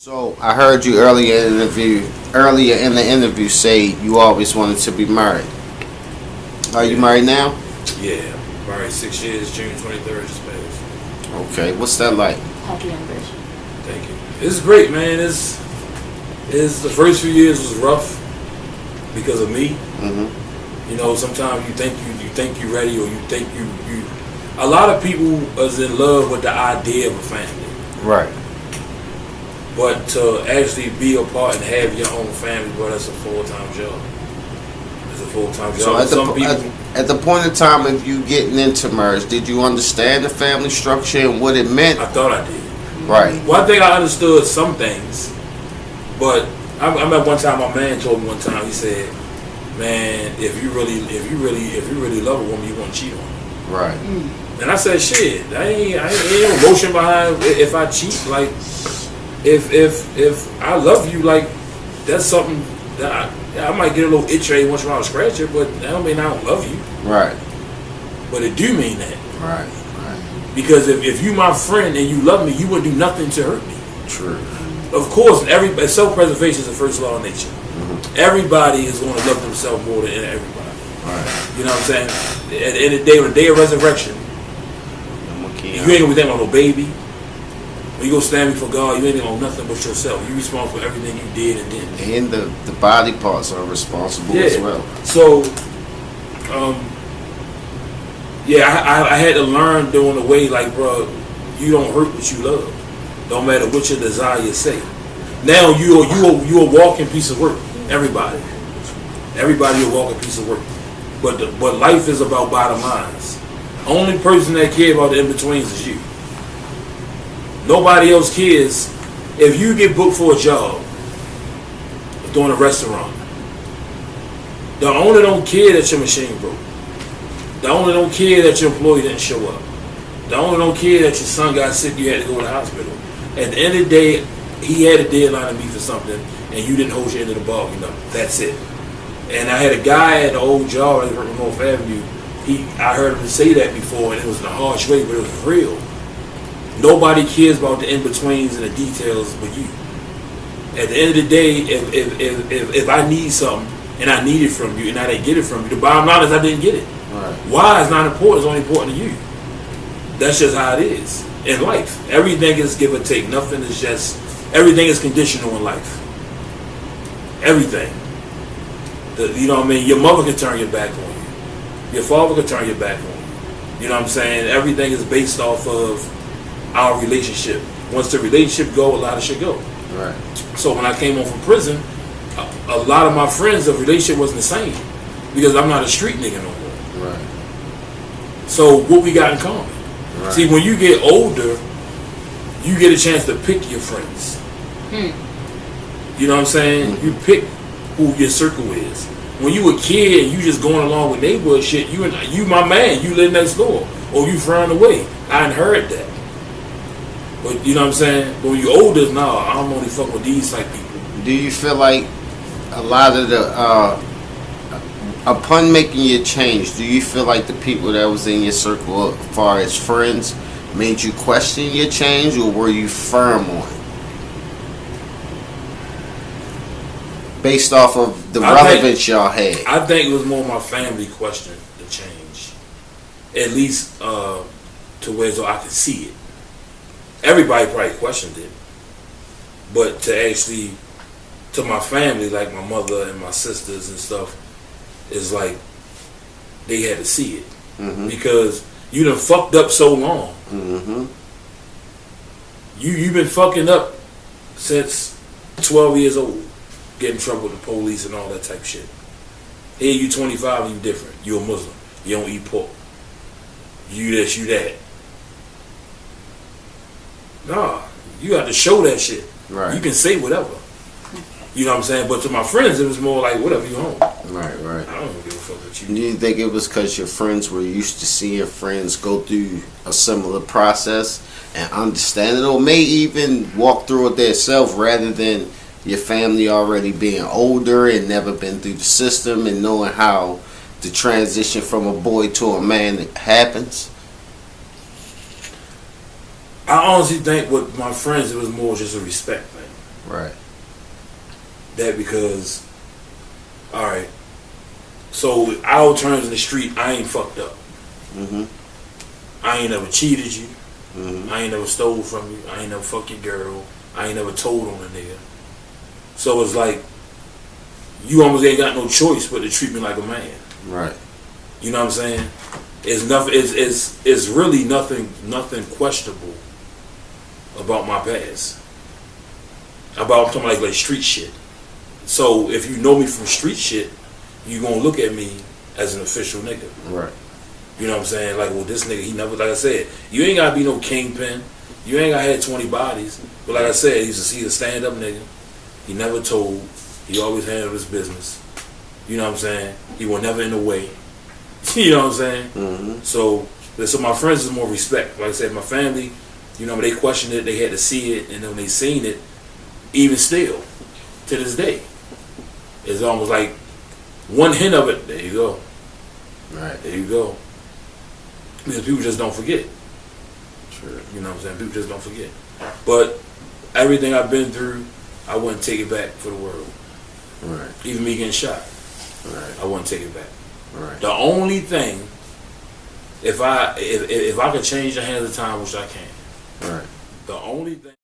So I heard you earlier in the interview say you always wanted to be married. Are you married now? Yeah, married 6 years, June 23rd just passed. Okay, what's that like? Happy anniversary. Thank you. It's great, man. It's the first few years was rough because of me. Mm-hmm. You know, sometimes you think you're ready, or you think you. A lot of people is in love with the idea of a family. Right. But to actually be a part and have your own family, bro, that's a full-time job. It's a full-time job. So at the point of time of you getting into marriage, did you understand the family structure and what it meant? I thought I did. Right. Well, I think I understood some things, but I remember one time my man told me one time, he said, "Man, if you really love a woman, you won't cheat on her." Right. And I said, "Shit, I ain't no emotion behind if I cheat. Like, if I love you, like, that's something that I might get a little itch every once in a while to scratch it, but that don't mean I don't love you. Right. But it do mean that. Right. Right. Because if you my friend and you love me, you wouldn't do nothing to hurt me. True. Of course, self-preservation is the first law of nature. Mm-hmm. Everybody is going to love themselves more than everybody. Right. You know what I'm saying? At the end of the day, on the day of resurrection, you ain't gonna be thinking about no baby. When you go stand before God, you ain't thinking about nothing but yourself. You responsible for everything you did and didn't. And the body parts are responsible as well. So, I had to learn doing the way, like, bro, you don't hurt what you love. Don't matter what your desire say. Now you a walking piece of work. Everybody a walking piece of work. But life is about bottom lines. Only person that cares about the in betweens is you. Nobody else cares. If you get booked for a job doing a restaurant, the owner don't care that your machine broke. The owner don't care that your employee didn't show up. The owner don't care that your son got sick, you had to go to the hospital. At the end of the day, he had a deadline to meet for something, and you didn't hold your end of the bargain up. That's it. And I had a guy at the old job at North Avenue. I heard him say that before, and it was in a harsh way, but it was real. Nobody cares about the in-betweens and the details but you. At the end of the day, if I need something and I need it from you and I didn't get it from you, the bottom line is I didn't get it. Right. Why is not important, it's only important to you. That's just how it is in life. Everything is give or take. Everything is conditional in life. Everything. You know what I mean? Your mother can turn your back on you. Your father can turn your back on you. You know what I'm saying? Everything is based off of our relationship. Once the relationship go, a lot of shit go. Right. So when I came home from prison, a lot of my friends, the relationship wasn't the same because I'm not a street nigga no more. Right. So what we got in common? Right. See, when you get older, you get a chance to pick your friends. You know what I'm saying? Mm-hmm. You pick who your circle is. When you a kid and you just going along with neighborhood shit, you my man, you live next door, or you frown away. I ain't heard that. But you know what I'm saying? But when you older, nah, I'm only fuck with these type people. Do you feel like a lot of the upon making your change, do you feel like the people that was in your circle as far as friends made you question your change, or were you firm on it? Based off of the relevance y'all had. I think it was more my family question the change. At least to where so I could see it. Everybody probably questioned it. But to my family, like my mother and my sisters and stuff, is like they had to see it. Mm-hmm. Because you done fucked up so long. Mm-hmm. You've been fucking up since 12 years old. Get in trouble with the police and all that type of shit. Here you 25 and you different. You a Muslim. You don't eat pork. You this, you that. Nah, you got to show that shit. Right. You can say whatever. You know what I'm saying? But to my friends, it was more like, whatever, you home. Right. I don't give a fuck with you. Do you think it was because your friends were used to seeing friends go through a similar process and understand it, or may even walk through it themselves rather than your family already being older and never been through the system and knowing how the transition from a boy to a man happens? I honestly think with my friends, it was more just a respect thing. Right. That because, all right, so our terms in the street, I ain't fucked up. Mm-hmm. I ain't never cheated you. Mm-hmm. I ain't never stole from you. I ain't never fucked your girl. I ain't never told on a nigga. So it's like, you almost ain't got no choice but to treat me like a man. Right. You know what I'm saying? It's nothing. It's really nothing questionable about my past. I'm talking like street shit. So if you know me from street shit, you gonna look at me as an official nigga. Right. You know what I'm saying? Like, well, this nigga, he never, like I said, you ain't gotta be no kingpin. You ain't gotta have 20 bodies. But like I said, he's a stand-up nigga. He never told. He always handled his business. You know what I'm saying? He was never in the way. You know what I'm saying? Mm-hmm. So my friends is more respect. Like I said, my family, you know, they questioned it, they had to see it, and then when they seen it, even still, to this day, it's almost like one hint of it, there you go. Right. There you go. Because people just don't forget. True. You know what I'm saying? People just don't forget. But everything I've been through, I wouldn't take it back for the world. Right. Even me getting shot, Right. I wouldn't take it back. Right. The only thing, if I could change the hands of time, which I can, Right. the only thing